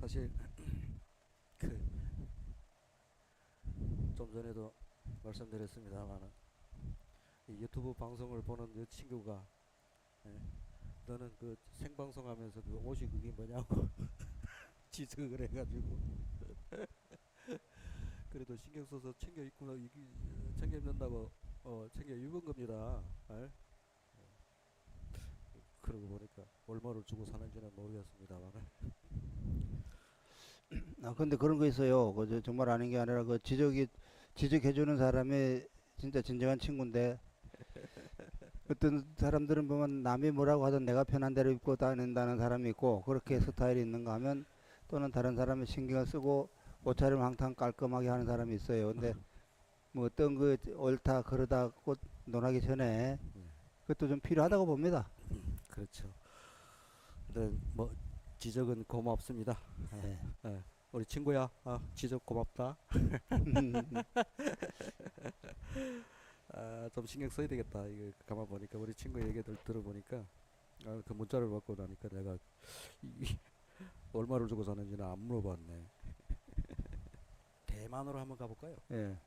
사실 그 좀 전에도 말씀드렸습니다만 이 유튜브 방송을 보는 그 친구가 예, 너는 그 생방송하면서 그 옷이 그게 뭐냐고 지적을 해가지고 그래도 신경 써서 챙겨 입고 챙겨 입는다고 챙겨 입은 겁니다. 알? 그러고 보니까 얼마를 주고 사는지는 모르겠습니다만 아, 근데 그런 거 있어요. 정말 아닌 게 아니라 지적해주는 사람이 진짜 진정한 친구인데 어떤 사람들은 보면 남이 뭐라고 하든 내가 편한 대로 입고 다닌다는 사람이 있고 그렇게 스타일이 있는가 하면 또는 다른 사람이 신경을 쓰고 옷차림 항상 깔끔하게 하는 사람이 있어요. 근데 뭐 어떤 그 옳다 그러다 꽃 논하기 전에 그것도 좀 필요하다고 봅니다. 그렇죠. 근데 뭐 지적은 고맙습니다. 예. 예. 우리 친구야, 지적 고맙다. 좀 신경 써야 되겠다. 이거 가만 보니까 우리 친구 얘기들 들어보니까 그 문자를 받고 나니까 내가 이, 얼마를 주고 사는지는 안 물어봤네. 대만으로 한번 가볼까요? 예.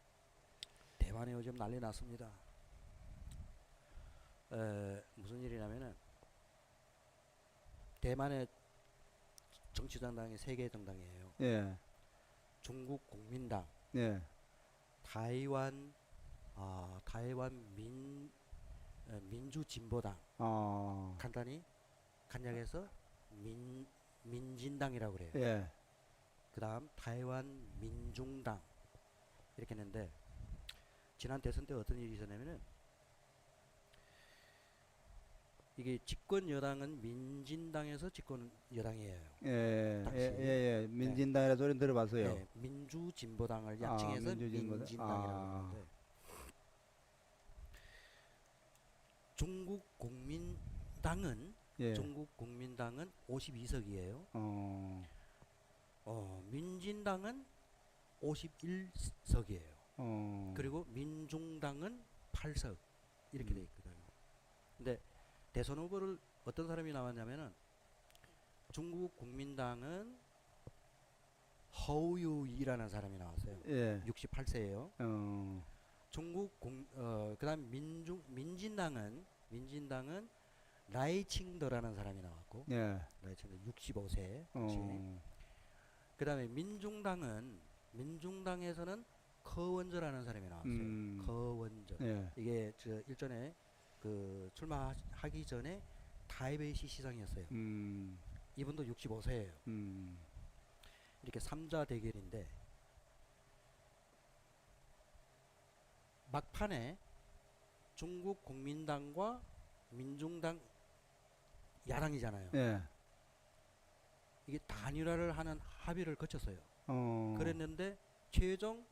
대만에 요즘 난리 났습니다. 무슨 일이냐면은 대만의 정치정당이 세 개 정당이에요. 예. 중국 국민당, 예. 타이완 타이완 민주진보당, 어. 간단히 간략해서 민진당이라고 그래요. 예. 그 다음 타이완 민중당 이렇게 했는데 지난 대선 때 어떤 일이 있었냐면은 이게 집권 여당은 민진당에서 집권 여당이에요. 예, 예, 당시. 예, 예. 네. 민진당이라 소리 들어봤어요. 네, 민주진보당을 아, 약칭해서 민주진보다. 민진당이라고 아, 하는데 중국 국민당은 예, 중국 국민당은 52석이에요. 어, 민진당은 51석이에요. 어, 그리고 민중당은 8석 이렇게 돼 있거든요. 근데 대선 후보를 어떤 사람이 나왔냐면은 중국 국민당은 허우유이라는 사람이 나왔어요. 예, 68세예요. 어, 그다음 민진당은 라이칭더라는 사람이 나왔고 예, 라이칭더 65세 당시. 어, 그다음에 민중당에서는 커원저라는 사람이 나왔어요. 커원저. 예, 이게 저 일전에 그 출마하기 전에 타이베이시 시장이었어요. 이분도 65세예요. 음, 이렇게 3자 대결인데 막판에 중국 국민당과 민중당 야당이잖아요. 예, 이게 단일화를 하는 합의를 거쳤어요. 어, 그랬는데 최종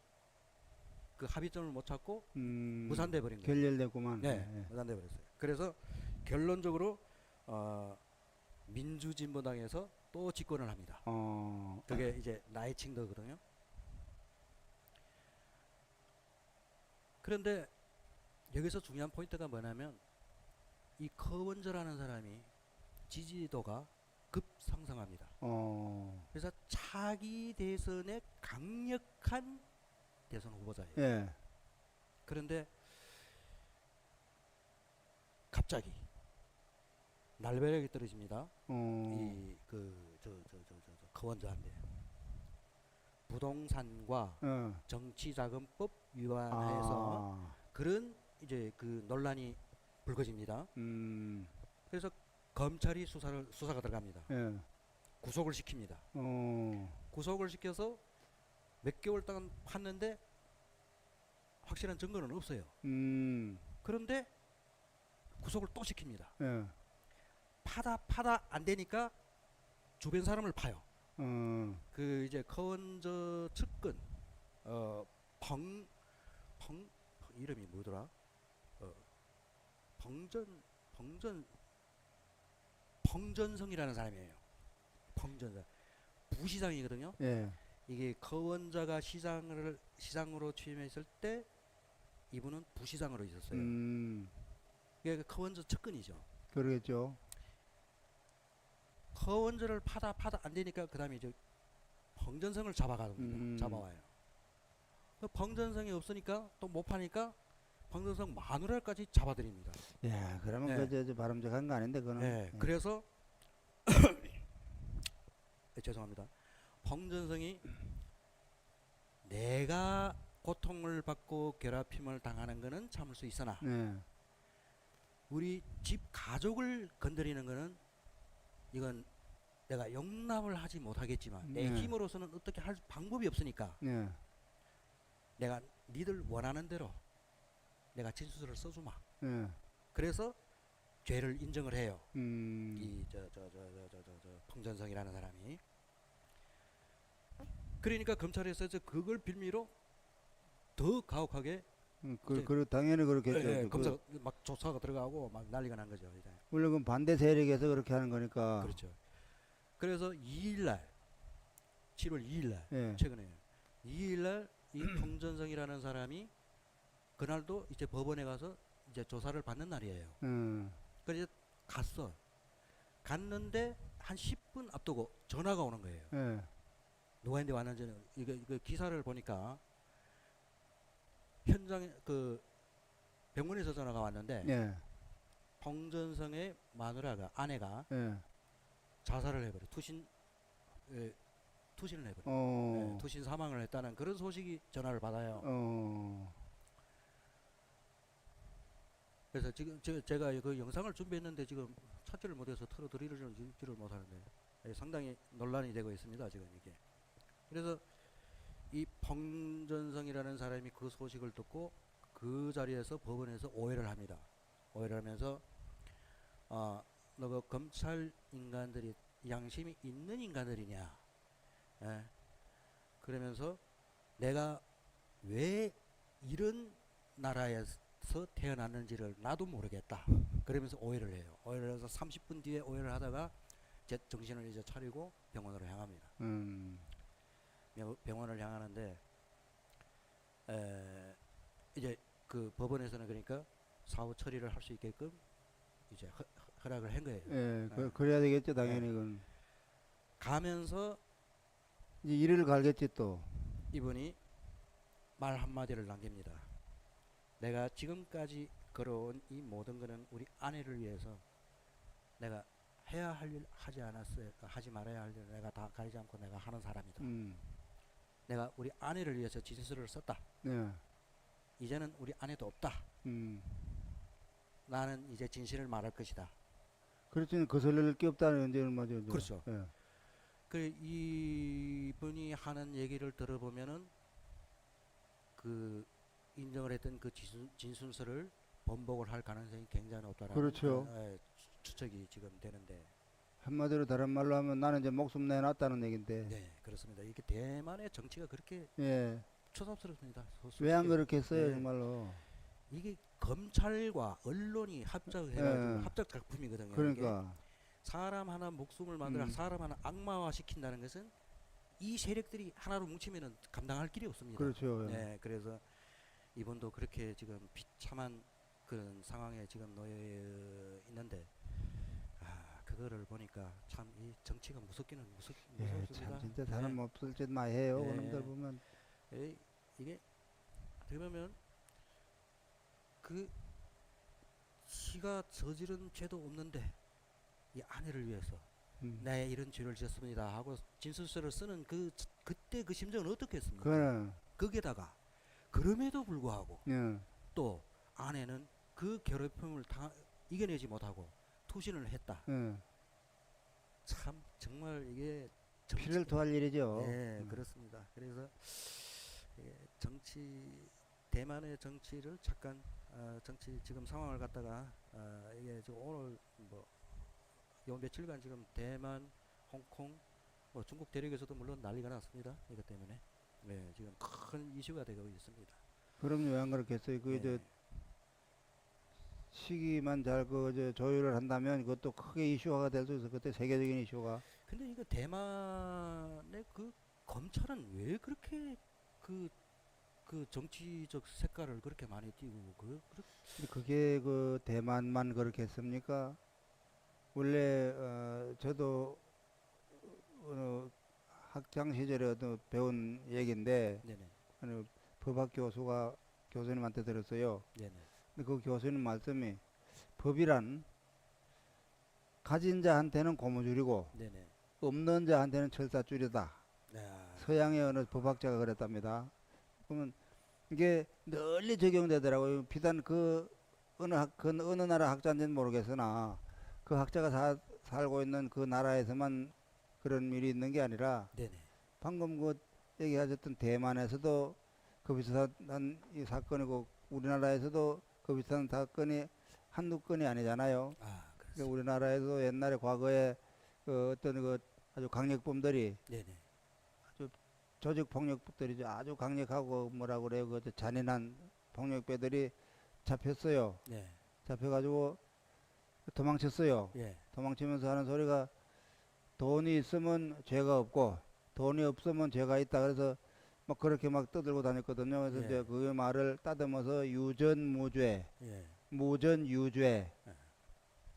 그 합의점을 못 찾고 무산돼 버린 거예요. 결렬됐구만. 네, 예, 예, 무산돼 버렸어요. 그래서 결론적으로 민주진보당에서 또 집권을 합니다. 그게 이제 나이칭더거든요. 그런데 여기서 중요한 포인트가 뭐냐면 이 커원저라는 사람이 지지도가 급상승합니다. 그래서 차기 대선에 강력한 대선 후보자예요. 예, 그런데 갑자기 날벼락이 떨어집니다. 이 그 커원저한테 부동산과 정치자금법 위반해서 아, 그런 이제 그 논란이 불거집니다. 그래서 검찰이 수사가 들어갑니다. 예, 구속을 시킵니다. 어, 구속을 시켜서 몇 개월 동안 팠는데 확실한 증거는 없어요. 그런데 구속을 또 시킵니다. 예, 파다 안 되니까 주변 사람을 파요. 어, 그 이제 커원저 측근 어, 펑, 펑 이름이 뭐더라? 펑전 펑전 펑전성이라는 사람이에요. 펑전성 부시장이거든요. 예, 이게 커원저가 시장으로 취임했을 때 이분은 부시장으로 있었어요. 이게 커원저 측근이죠. 그러겠죠. 커원저를 파다 안 되니까 그 다음에 이제 彭전성을 잡아갑니다. 잡아와요. 그彭전성이 없으니까 또 못 파니까彭전성 마누라까지 잡아들입니다. 야, 그러면 네. 그저 바람직한 거 아닌데 그거는. 네, 예. 그래서 죄송합니다.彭전성이 내가 고통을 받고 괴롭힘을 당하는 거는 참을 수 있으나 예. 우리 집 가족을 건드리는 거는 이건 내가 용납을 하지 못하겠지만 내 네. 힘으로서는 어떻게 할 방법이 없으니까 예. 내가 니들 원하는 대로 내가 진술을 써주마. 예. 그래서 죄를 인정을 해요. 음. 이彭전성이라는 사람이. 그러니까 검찰에서 이제 그걸 빌미로 더 가혹하게 이제 당연히 그렇겠죠. 그, 검사 막 조사가 들어가고 막 난리가 난 거죠. 이제. 물론 그 반대 세력에서 그렇게 하는 거니까. 그렇죠. 그래서 2일날 7월 2일날 예. 최근에 2일날 이彭전성이라는 사람이 그날도 이제 법원에 가서 이제 조사를 받는 날이에요. 그래서 갔어. 갔는데 한 10분 앞두고 전화가 오는 거예요. 예. 누구한테 왔는지는 이거 기사를 보니까 현장에 그 병원에서 전화가 왔는데 예.彭전성의 마누라가 아내가 예. 자살을 해버려 투신을 해버려. 투신 사망을 했다는 그런 소식이 전화를 받아요. 그래서 지금 제가 그 영상을 준비했는데 지금 찾지를 못해서 틀어드리지를 못하는데 상당히 논란이 되고 있습니다. 지금 이게. 그래서 이彭전성이라는 사람이 그 소식을 듣고 그 자리에서 법원에서 오해를 합니다. 오해를 하면서 너 그 검찰 인간들이 양심이 있는 인간들이냐? 예. 그러면서 내가 왜 이런 나라에서 태어났는지를 나도 모르겠다. 그러면서 오해를 해요. 오해를 해서 30분 뒤에 오해를 하다가 제 정신을 이제 차리고 병원으로 향합니다. 병원을 향하는데 이제 그 법원에서는 그러니까 사후 처리를 할 수 있게끔 이제 허락을 한 거예요. 예. 그래야 되겠죠, 당연히. 네. 그건. 가면서 이제 이를 갈겠지 또. 이분이 말 한마디를 남깁니다. 내가 지금까지 걸어온 이 모든 거는 우리 아내를 위해서 내가 해야 할 일 하지 않았어요. 하지 말아야 할 일 내가 다 가리지 않고 내가 하는 사람이다. 내가 우리 아내를 위해서 진술을 썼다. 예. 이제는 우리 아내도 없다. 나는 이제 진실을 말할 것이다. 그렇지, 거슬릴 게 없다는 이제 얼마죠. 그렇죠. 예. 그 이분이 하는 얘기를 들어보면은 그 인정을 했던 그 진술서를 번복을 할 가능성이 굉장히 높다라는 그렇죠. 추측이 지금 되는데. 한마디로 다른 말로 하면 나는 이제 목숨 내놨다는 얘긴데. 네, 그렇습니다. 이게 대만의 정치가 그렇게 예. 초sap스럽습니다. 왜 안 그렇게 했어요, 네. 정말로. 이게 검찰과 언론이 합작해가지고 예. 합작 작품이거든요. 이게. 그러니까. 사람 하나 목숨을 만들어 사람 하나 악마화 시킨다는 것은 이 세력들이 하나로 뭉치면은 감당할 길이 없습니다. 그렇죠. 예. 네, 그래서 이분도 그렇게 지금 비참한 그런 상황에 지금 놓여 있는데, 그거를 보니까 참 이 정치가 무섭기는 예, 무섭습니다. 참 진짜 사람 없을 짓 많이 해요. 네. 그놈들 보면. 이게 어떻게 보면 그 지가 저지른 죄도 없는데 이 아내를 위해서 내 이런 죄를 지었습니다 하고 진술서를 쓰는 그때 그 심정은 어떻겠습니까? 그거는. 거기에다가 그럼에도 불구하고 예. 또 아내는 그 괴롭힘을 이겨내지 못하고 투신을 했다. 예. 참 정말 이게 피를 토할 일이죠. 네, 그렇습니다. 그래서 대만의 정치를 잠깐 정치 지금 상황을 갖다가 이게 지금 오늘 뭐 요 며칠간 지금 대만, 홍콩, 뭐 중국 대륙에서도 물론 난리가 났습니다. 이것 때문에 지금 큰 이슈가 되고 있습니다. 그럼요, 왜 안 그렇겠어요? 그 네. 시기만 잘 조율을 한다면 그것도 크게 이슈화가 될 수 있어. 그때 세계적인 이슈가. 근데 이거 대만의 그 검찰은 왜 그렇게 그 정치적 색깔을 그렇게 많이 띄고 그게 그 대만만 그렇게 했습니까? 원래 저도 학창 시절에 어떤 배운 얘기인데 네네. 어느 법학 교수가 교수님한테 들었어요. 네네. 근데 그 교수님 말씀이 법이란 가진 자한테는 고무줄이고 네네. 없는 자한테는 철사줄이다. 야. 서양의 어느 법학자가 그랬답니다. 그러면 이게 널리 적용되더라고요. 비단 그 어느 나라 학자인지는 모르겠으나 그 학자가 살고 있는 그 나라에서만 그런 일이 있는 게 아니라 네네. 방금 그 얘기하셨던 대만에서도 그 비슷한 이 사건이고 우리나라에서도 그 비슷한 사건이 한두 건이 아니잖아요. 아, 그러니까 그렇습니다. 우리나라에도 옛날에 과거에 그 어떤 그 아주 강력범들이 네네. 아주 조직 폭력들이 아주 강력하고 뭐라 그래요 그 잔인한 폭력배들이 잡혔어요. 네. 잡혀가지고 도망쳤어요. 예. 도망치면서 하는 소리가 돈이 있으면 죄가 없고 돈이 없으면 죄가 있다. 그래서 막 그렇게 막 떠들고 다녔거든요. 그래서 예. 이제 그 말을 따듬어서 유전무죄, 예. 무전유죄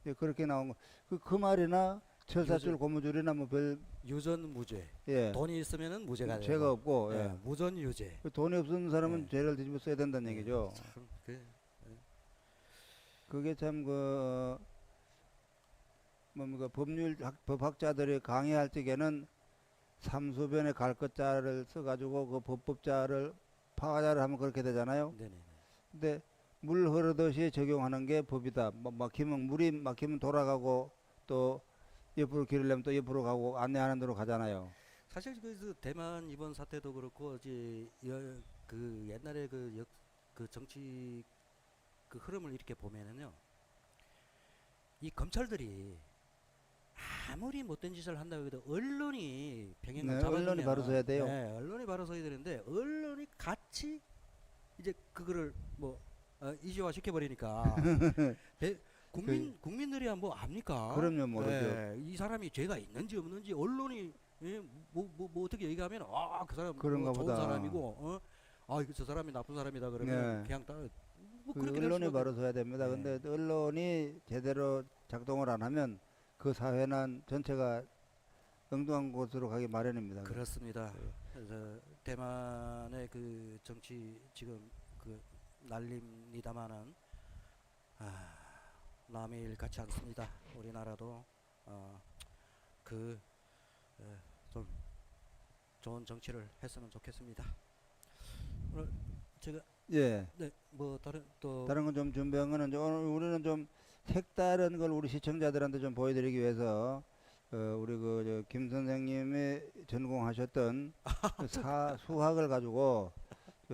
이제 그렇게 나온 거. 그 말이나 철사줄 유전 고무줄이나 뭐별 유전 무죄. 예, 돈이 있으면은 무죄가 되고. 죄가 없고 예. 예. 무전 유죄. 그 돈이 없는 사람은 예. 죄를 뒤집어 써야 된다는 예. 얘기죠. 참 그. 그게 참 그 뭡니까 법학자들이 강의할 적에는 삼수변의 갈 것자를 써가지고 그 법법자를 파자를 하면 그렇게 되잖아요. 네네. 근데 물 흐르듯이 적용하는 게 법이다. 뭐 막히면 물이 막히면 돌아가고 또 옆으로 길을 내면 또 옆으로 가고 안내하는 대로 가잖아요. 사실 그 대만 이번 사태도 그렇고 이제 그 옛날에 그 정치 그 흐름을 이렇게 보면은요. 이 검찰들이 아무리 못된 짓을 한다고 해도 언론이 평행을 네, 잡아주면 언론이 바로 서야 돼요. 네, 언론이 바로 서야 되는데 언론이 같이 이제 그거를 뭐 이슈화 시켜버리니까 국민들이 뭐 압니까? 그럼요, 모르죠. 네, 이 사람이 죄가 있는지 없는지 언론이 예, 뭐 어떻게 얘기하면 그 사람 그런가 뭐 좋은 보다. 사람이고 이거 저 사람이 나쁜 사람이다 그러면 네. 그냥 뭐 그 그렇게 될 언론이 수밖에 바로 서야 됩니다. 네. 근데 언론이 제대로 작동을 안 하면 그 사회는 전체가 엉뚱한 곳으로 가기 마련입니다. 그렇습니다. 네. 그래서 대만의 그 정치 지금 그 난립니다마는 남의 일 같지 않습니다. 우리나라도 좀 좋은 정치를 했으면 좋겠습니다. 오늘 제가 예. 뭐 다른 또 다른 건 좀 준비한 거는 이제 오늘 우리는 좀 색다른 걸 우리 시청자들한테 좀 보여드리기 위해서 우리 김 선생님이 전공하셨던 그 수학을 가지고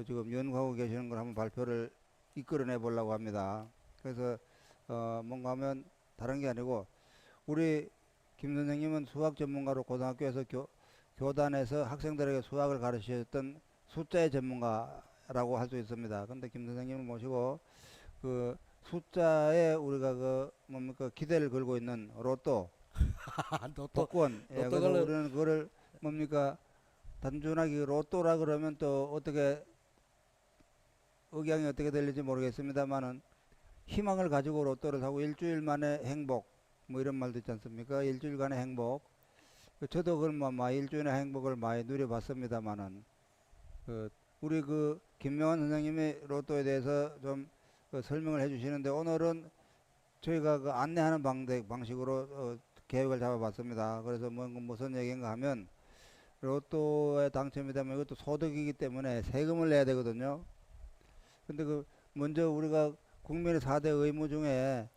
지금 연구하고 계시는 걸 한번 발표를 이끌어내 보려고 합니다. 그래서 뭔가 하면 다른 게 아니고 우리 김 선생님은 수학 전문가로 고등학교에서 교단에서 학생들에게 수학을 가르치셨던 숫자의 전문가라고 할 수 있습니다. 근데 김 선생님을 모시고 그 숫자에 우리가 그 뭡니까 기대를 걸고 있는 로또 또 복권 예, 그래서 로또를 우리는 그거를 뭡니까 단순하게 로또라 그러면 또 어떻게 억양이 어떻게 들릴지 모르겠습니다만은 희망을 가지고 로또를 사고 일주일 만에 행복 뭐 이런 말도 있지 않습니까? 일주일간의 행복. 저도 그걸 일주일의 행복을 많이 누려봤습니다만은 우리 김명환 선생님이 로또에 대해서 좀 설명을 해주시는데 오늘은 저희가 안내하는 방식으로 계획을 잡아봤습니다. 그래서 무슨 얘기인가 하면 로또에 당첨이 되면 이것도 소득이기 때문에 세금을 내야 되거든요. 근데 먼저 우리가 국민의 4대 의무 중에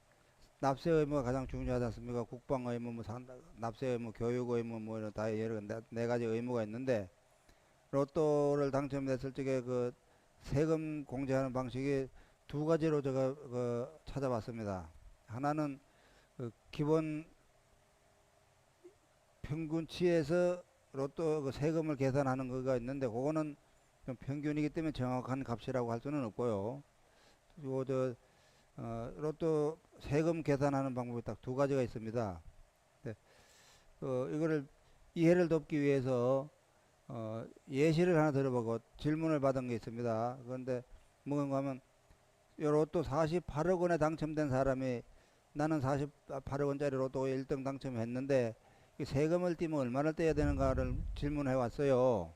납세 의무가 가장 중요하지 않습니까? 국방 의무, 납세 의무, 교육 의무, 이런 다 여러 네 가지 의무가 있는데 로또를 당첨됐을 적에 세금 공제하는 방식이 두 가지로 제가 찾아봤습니다. 하나는 기본 평균치에서 로또 세금을 계산하는 거가 있는데 그거는 좀 평균이기 때문에 정확한 값이라고 할 수는 없고요. 그리고 로또 세금 계산하는 방법이 딱 두 가지가 있습니다. 네. 이거를 이해를 돕기 위해서 예시를 하나 들어보고 질문을 받은 게 있습니다. 그런데 뭔가 하면 로또 48억 원에 당첨된 사람이 나는 48억 원짜리 로또 1등 당첨했는데 세금을 떼면 얼마나 떼야 되는가를 질문해 왔어요.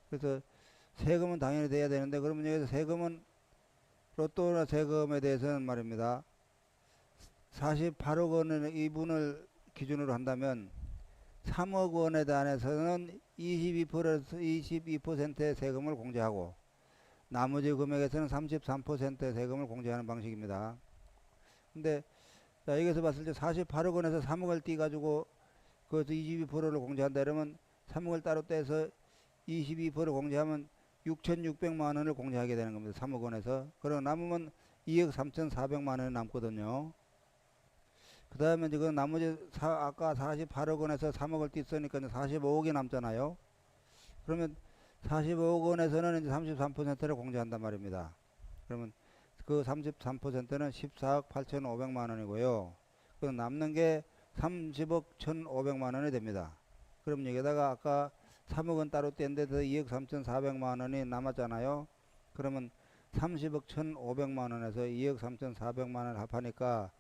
그래서 세금은 당연히 떼야 되는데 그러면 여기서 세금은 로또나 세금에 대해서는 말입니다. 48억 원의 이분을 기준으로 한다면 3억 원에 대해서는 22%의 세금을 공제하고 나머지 금액에서는 33%의 세금을 공제하는 방식입니다. 근데 자, 여기서 봤을 때 48억 원에서 3억을 떼가지고 그것도 22%를 공제한다 이러면 3억을 따로 떼서 22% 공제하면 6,600만 원을 공제하게 되는 겁니다. 3억 원에서. 그리고 남으면 2억 3,400만 원이 남거든요. 그 다음에 지금 나머지 아까 48억 원에서 3억을 뗐으니까 45억이 남잖아요. 그러면 45억 원에서는 이제 33%를 공제한단 말입니다. 그러면 그 33%는 14억 8,500만 원이고요. 그 남는 게 30억 1,500만 원이 됩니다. 그럼 여기다가 아까 3억은 따로 뗀 데서 2억 3,400만 원이 남았잖아요. 그러면 30억 1,500만 원에서 2억 3,400만 원을 합하니까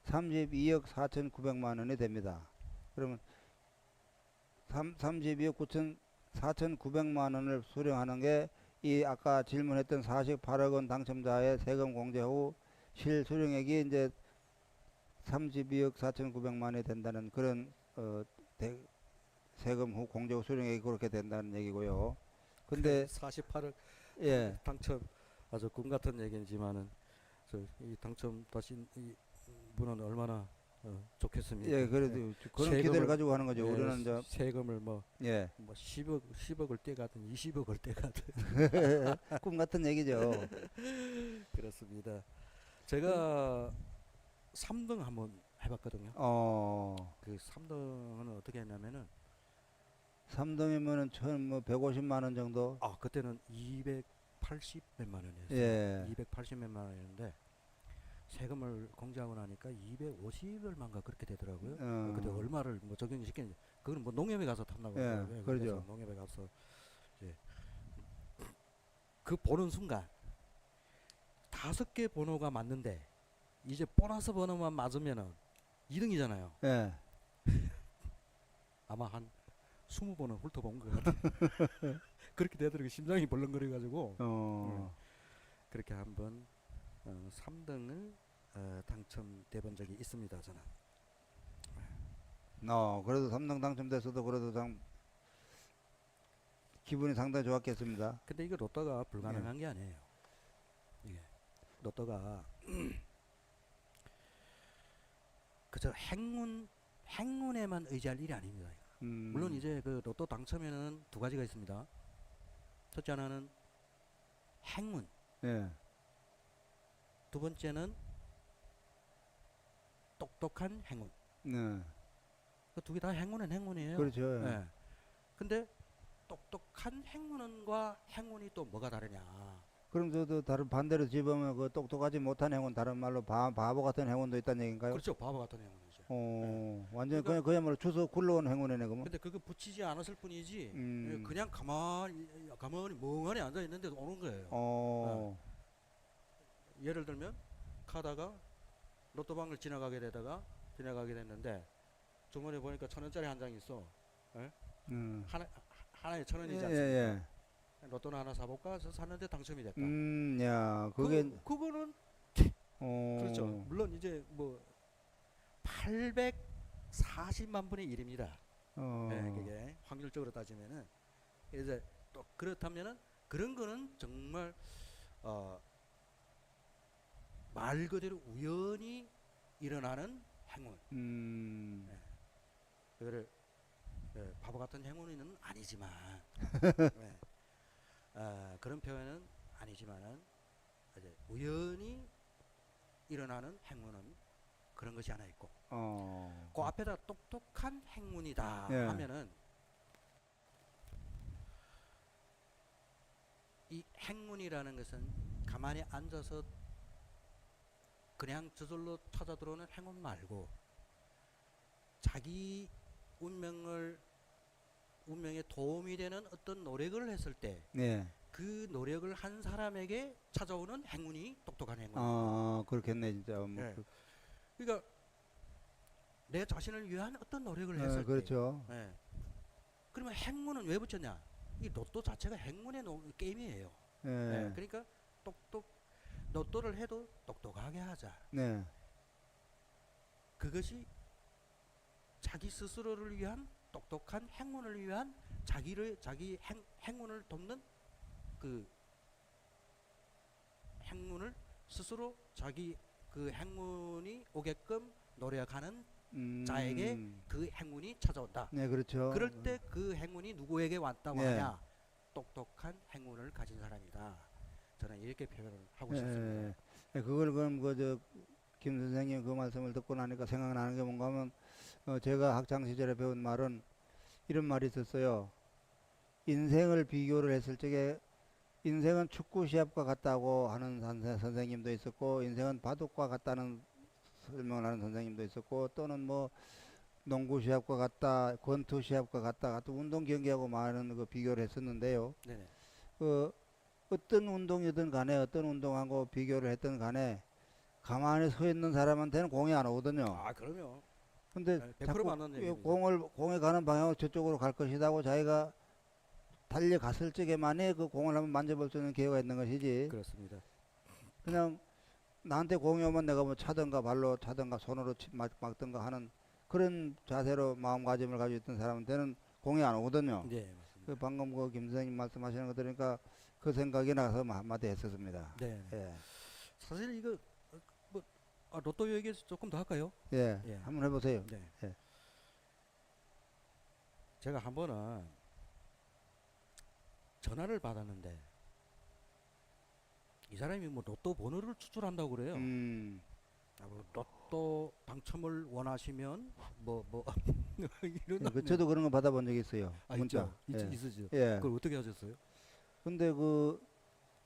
32억 4,900만 원이 됩니다. 그러면 32억 4,900만 원을 수령하는 게 이 아까 질문했던 48억 원 당첨자의 세금 공제 후 실수령액이 이제 32억 4,900만 원이 된다는 그런 세금 후 공제 후 수령액이 그렇게 된다는 얘기고요. 근데 48억 예, 당첨 아주 꿈 같은 얘기지만은 이 당첨 다시 이 분은 얼마나 좋겠습니까? 예, 그래도 그런 세금을- 기대를 가지고 하는 거죠. 예, 우리는 이제 세금을 뭐 예, 10억을 떼가든 20억을 떼가든 꿈 같은 얘기죠. 그렇습니다. 제가 3등 한번 해봤거든요. 그 3등은 어떻게 했냐면은 3등이면은 뭐 150만 원 정도. 그때는 280 몇만 원이었어요. 예. 280 몇만 원이었는데 세금을 공제하고 나니까 250얼마인가 그렇게 되더라고요. 그때 얼마를 뭐 적용시켰는지 그건 뭐 농협에 가서 탔나 예, 보더라고요. 그러죠. 그래서 농협에 가서 이제 그 보는 순간 5개 번호가 맞는데 이제 보너스 번호만 맞으면은 2등이잖아요. 예. 아마 한 20번은 훑어본 것 같아요. 그렇게 되더라고요. 심장이 벌렁거려가지고 그렇게 한번 3등을 당첨돼 적이 있습니다. 저는. 그래도 3등 당첨됐어도 그래도 참 기분이 상당히 좋았겠습니다. 근데 이거 로또가 불가능한 게 아니에요. 이게 로또가 그저 행운에만 의지할 일이 아닙니다. 물론 이제 그 로또 당첨에는 두 가지가 있습니다. 첫째 하나는 행운, 예. 두 번째는 똑똑한 행운. 네. 그 두 개 다 행운은 행운이에요. 그렇죠. 예. 근데 똑똑한 행운과 행운이 또 뭐가 다르냐? 그럼 저도 다른 반대로 집으면 그 똑똑하지 못한 행운 다른 말로 바보 같은 행운도 있다는 얘기인가요? 그렇죠. 바보 같은 행운이죠. 완전 그러니까- 그야말로 주워 굴러온 행운이네 그러면. 근데 그거 붙이지 않았을 뿐이지 음. 그냥 가만히 멍하니 앉아 있는데도 오는 거예요. 예를 들면 가다가 로또방을 지나가게 됐는데 주머니에 보니까 1,000원짜리 한 장 있어. 하나에 1,000원이지 예, 않습니까? 예. 로또는 하나 사볼까 해서 샀는데 당첨이 됐다. 야, 그게 그거는 그렇죠. 물론 이제 뭐 840만 분의 1입니다. 네, 그게 확률적으로 따지면은 이제 또 그렇다면은 그런 거는 정말 말 그대로 우연히 일어나는 행운. 네. 그거를 바보 같은 행운은 아니지만 네. 그런 표현은 아니지만은 이제 우연히 일어나는 행운은 그런 것이 하나 있고 그 앞에다 똑똑한 행운이다 예. 하면은 이 행운이라는 것은 가만히 앉아서 그냥 저절로 찾아 들어오는 행운 말고 자기 운명에 도움이 되는 어떤 노력을 했을 때 그 네. 노력을 한 사람에게 찾아오는 행운이 똑똑한 행운. 그렇겠네 진짜. 뭐 네. 그러니까 내 자신을 위한 어떤 노력을 했을 때, 그렇죠. 예. 그러면 행운은 왜 붙였냐? 이 로또 자체가 행운의 게임이에요. 예. 예. 그러니까 로또를 해도 똑똑하게 하자. 네. 그것이 자기 스스로를 위한 똑똑한 행운을 위한 자기 행운을 돕는 그 행운을 스스로 자기 그 행운이 오게끔 노력하는 자에게 그 행운이 찾아온다. 네, 그렇죠. 그럴 때 그 행운이 누구에게 왔다고 네. 하냐? 똑똑한 행운을 가진 사람이다. 저는 이렇게 표현을 하고 예, 싶습니다. 예. 그걸 그럼 김 선생님 그 말씀을 듣고 나니까 생각나는 게 뭔가 하면 제가 학창 시절에 배운 말은 이런 말이 있었어요. 인생을 비교를 했을 적에 인생은 축구 시합과 같다고 하는 선생님도 있었고 인생은 바둑과 같다는 설명을 하는 선생님도 있었고 또는 뭐 농구 시합과 같다, 권투 시합과 같다, 같은 운동 경기하고 많은 그 비교를 했었는데요. 네네. 그 어떤 운동이든 간에 어떤 운동하고 비교를 했든 간에 가만히 서 있는 사람한테는 공이 안 오거든요. 아, 그럼요. 근데 100% 자꾸 맞는 얘기입니다. 공이 가는 방향으로 저쪽으로 갈 것이라고 자기가 달려갔을 적에만이 그 공을 한번 만져볼 수 있는 기회가 있는 것이지. 그렇습니다. 그냥 나한테 공이 오면 내가 뭐 차든가 발로 차든가 손으로 막든가 하는 그런 자세로 마음가짐을 가지고 있던 사람한테는 공이 안 오거든요. 네, 맞습니다. 그 방금 그 김 선생님 말씀하시는 거 들으니까 그 생각이 나서 한마디 했었습니다. 네. 예. 사실 이거 뭐 로또 얘기에서 조금 더 할까요? 예. 예. 한번 해보세요. 네. 예. 제가 한 번은 전화를 받았는데 이 사람이 뭐 로또 번호를 추출한다고 그래요. 뭐 로또 당첨을 원하시면 뭐 이런. 예, 그 저도 그런 거 받아본 적이 있어요. 문자. 있죠. 예. 있으죠. 예. 그걸 어떻게 하셨어요? 근데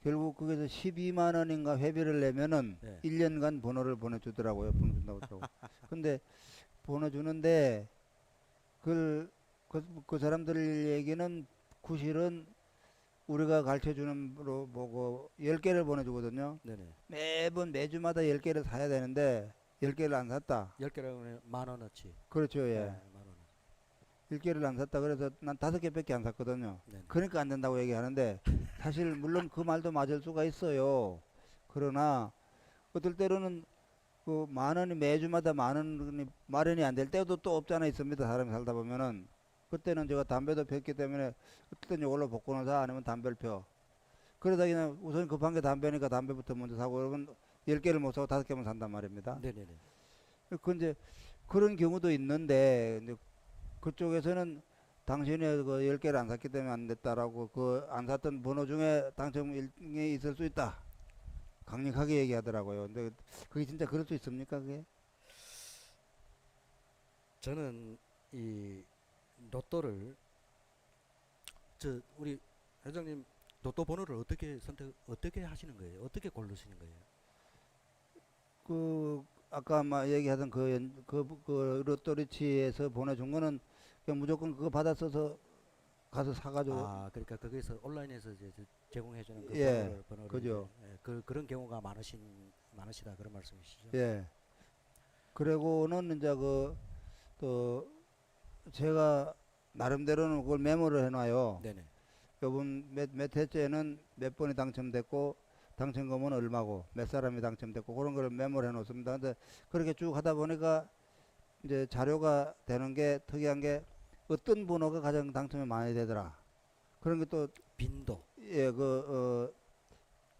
결국 거기서 12만 원인가 회비를 내면은 네. 1년간 번호를 보내주더라고요. 번호 준다고 그러고. 근데 번호 주는데 그 사람들 얘기는 구실은 우리가 가르쳐 주는 로 보고 10개를 보내주거든요. 네네. 매주마다 10개를 사야 되는데 10개를 안 샀다. 10개라고 만 원어치. 그렇죠. 예. 네, 만 원. 10개를 안 샀다. 그래서 난 5개밖에 안 샀거든요. 네. 그러니까 안 된다고 얘기하는데 사실 물론 그 말도 맞을 수가 있어요. 그러나 어떨 때로는 그 만 원이 매주마다 만 원이 마련이 안 될 때도 또 없잖아 있습니다. 사람이 살다 보면은 그때는 제가 담배도 폈기 때문에 어떨 땐 이걸로 복권을 사 아니면 담배를 펴. 그러다 그냥 우선 급한 게 담배니까 담배부터 먼저 사고 그러면 10개를 못 사고 5개만 산단 말입니다. 네네네. 그 이제 그런 경우도 있는데 이제 그쪽에서는 당신이 그 10개를 안 샀기 때문에 안 됐다라고 그 안 샀던 번호 중에 당첨 1등이 있을 수 있다. 강력하게 얘기하더라고요. 근데 그게 진짜 그럴 수 있습니까, 그게? 저는 이 로또를 우리 회장님 로또 번호를 어떻게 하시는 거예요? 어떻게 고르시는 거예요? 아까 얘기하던 그 로또리치에서 보내준 거는 그냥 무조건 그거 받아 써서 가서 사가지고. 아, 그러니까 거기서 온라인에서 이제 제공해 주는 그 예, 번호를 그죠. 이제, 그런 경우가 많으시다 그런 말씀이시죠? 예. 그리고는 이제 또 제가 나름대로는 그걸 메모를 해놔요. 네네. 요번 몇 회째는 몇 번이 당첨됐고 당첨금은 얼마고 몇 사람이 당첨됐고 그런 걸 메모를 해놓습니다. 근데 그렇게 쭉 하다 보니까 이제 자료가 되는 게 특이한 게 어떤 번호가 가장 당첨이 많이 되더라. 그런 게 또 빈도. 예,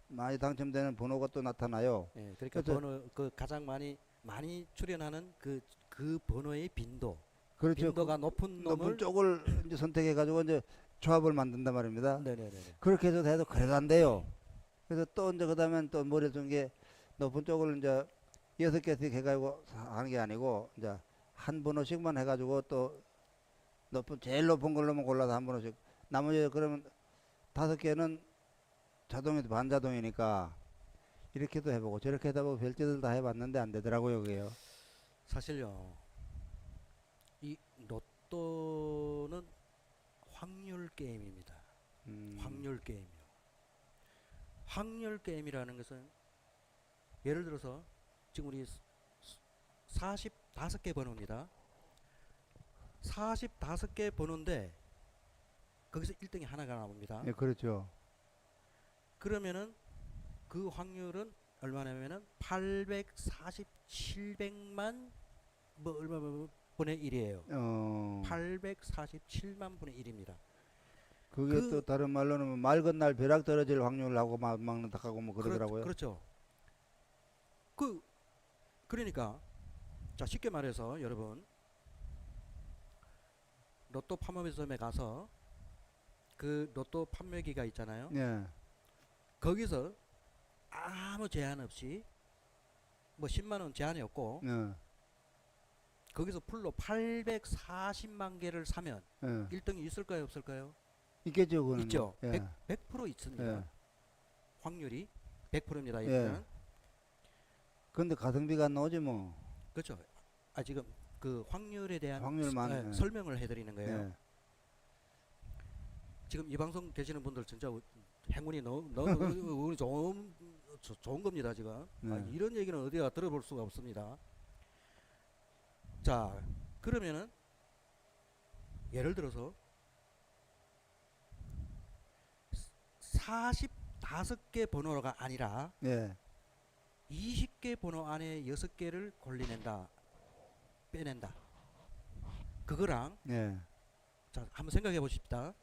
많이 당첨되는 번호가 또 나타나요. 예, 그러니까 그래서- 번호 가장 많이 출연하는 그 번호의 빈도. 그렇죠. 빈도가 높은 높은 놈을. 쪽을 이제 선택해 가지고 이제 조합을 만든단 말입니다. 네네네. 그렇게 해서 돼도 그래도 안 돼요. 그래서 또 이제 그다음엔 또 머리를 둔 게 높은 쪽을 이제 6개씩 해가지고 하는 게 아니고 이제 한 번호씩만 해가지고 또 제일 높은 걸로만 골라서 한 번호씩 나머지 그러면 5개는 자동이 반자동이니까 이렇게도 해보고 저렇게 해보고 별짓을 다 해봤는데 안 되더라고요 그게요. 사실요, 이 로또는 확률 게임입니다. 확률 게임이요. 확률 게임이라는 것은 예를 들어서 지금 우리 45개 번호입니다. 45개 번호인데 거기서 1등이 하나가 나옵니다. 예, 그렇죠. 그러면은 그 확률은 얼마냐면은 847백만 뭐 얼마 분의 1이에요. 847만 분의 1입니다. 그게 또 다른 말로는 뭐 맑은 날 벼락 떨어질 확률하고 막는다 하고 뭐 그러더라고요. 그렇죠. 그러니까 자 쉽게 말해서 여러분 로또 판매점에 가서 그 로또 판매기가 있잖아요. 예. 거기서 아무 제한 없이 뭐 10만 원 제한이 없고 예. 거기서 풀로 840만 개를 사면 예. 1등이 있을까요, 없을까요? 있겠죠, 그거는. 있죠. 뭐. 예. 100% 있습니다. 예. 확률이 100%입니다. 예. 일단. 근데 가성비가 안 나오지 뭐. 그렇죠. 지금 그 확률에 대한 확률만, 예. 설명을 해드리는 거예요. 예. 지금 이 방송 되시는 분들 진짜 행운이 너무 좋은 겁니다. 지금 네. 이런 얘기는 어디가 들어볼 수가 없습니다. 자 그러면은 예를 들어서 45개 번호가 아니라 예. 20개 번호 안에 6개를 골라낸다, 빼낸다. 그거랑 예. 자 한번 생각해 보십시다.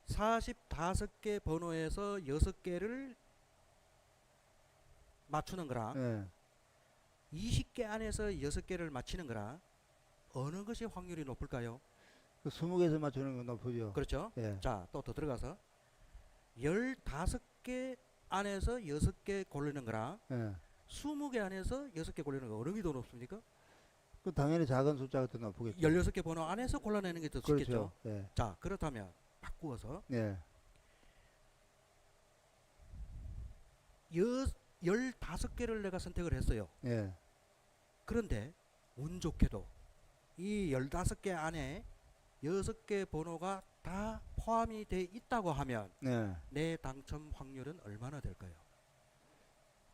45개 번호에서 6개를 맞추는 거랑 예. 20개 안에서 6개를 맞히는 거랑 어느 것이 확률이 높을까요? 그 20개에서 맞추는 건 높으죠. 그렇죠? 예. 자, 또 더 들어가서 15개 안에서 6개 고르는 거랑 예. 20개 안에서 6개 고르는 거 어느 게 더 높습니까? 그 당연히 작은 숫자가 더 높겠죠. 16개 번호 안에서 골라내는 게 더 쉽겠죠? 그렇죠. 예. 자, 그렇다면 바꾸어서 예. 15개를 내가 선택을 했어요. 예. 그런데 운 좋게도 이 15개 안에 6개 번호가 다 포함이 돼 있다고 하면 예. 내 당첨 확률은 얼마나 될까요?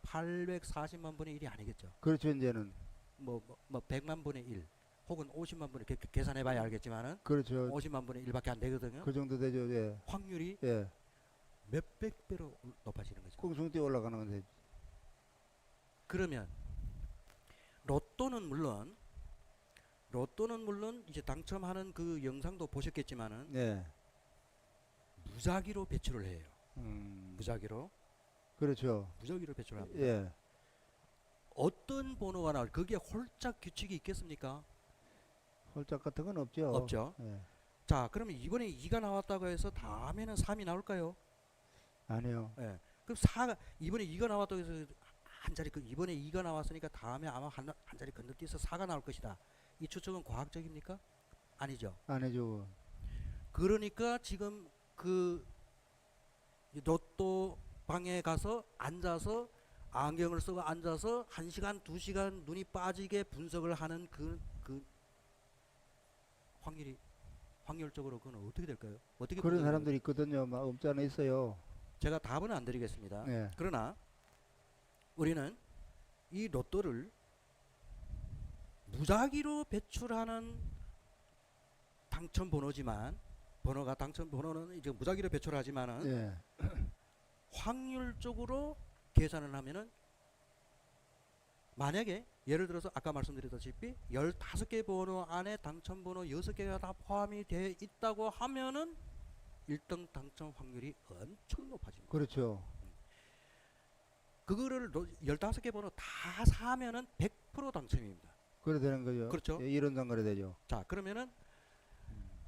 840만 분의 1이 아니겠죠. 그렇죠, 이제는. 뭐 100만 분의 1 혹은 50만 분의 계산해 봐야 알겠지만은 그렇죠. 50만 분의 1밖에 안 되거든요. 그 정도 되죠. 예. 확률이 예. 몇백 배로 높아지는 거죠. 꽁충 뛰어 올라가는 건데. 그러면 로또는 물론 이제 당첨하는 그 영상도 보셨겠지만은 예. 무작위로 배출을 해요. 무작위로 그렇죠. 배출합니다. 예. 어떤 번호가 나올 거기에 홀짝 규칙이 있겠습니까? 홀짝 같은 건 없죠. 없죠. 예. 자, 그러면 이번에 2가 나왔다고 해서 다음에는 3이 나올까요? 아니요. 예. 그럼 4가 이번에 2가 나왔다고 해서 한 자리 이번에 2가 나왔으니까 다음에 아마 한 자리 건너뛰어서 4가 나올 것이다. 이 추측은 과학적입니까? 아니죠. 아니죠. 그러니까 지금 그 로또 방에 가서 앉아서 안경을 쓰고 앉아서 1시간, 2시간 눈이 빠지게 분석을 하는 그 확률적으로 그건 어떻게 될까요? 어떻게 그런 분석이 사람들이 있거든요. 막 없지 않아 있어요. 제가 답은 안 드리겠습니다. 예. 그러나 우리는 이 로또를 무작위로 배출하는 당첨 번호지만 당첨 번호는 이제 무작위로 배출하지만은 예. 확률적으로 계산을 하면은 만약에 예를 들어서 아까 말씀드렸다시피 15개 번호 안에 당첨 번호 6개가 다 포함이 되어 있다고 하면은 1등 당첨 확률이 엄청 높아집니다. 그렇죠. 그거를 15개 번호 다 사면은 100% 당첨입니다. 그래 되는 거죠. 그렇죠. 예, 이런 당 그래 되죠. 자, 그러면은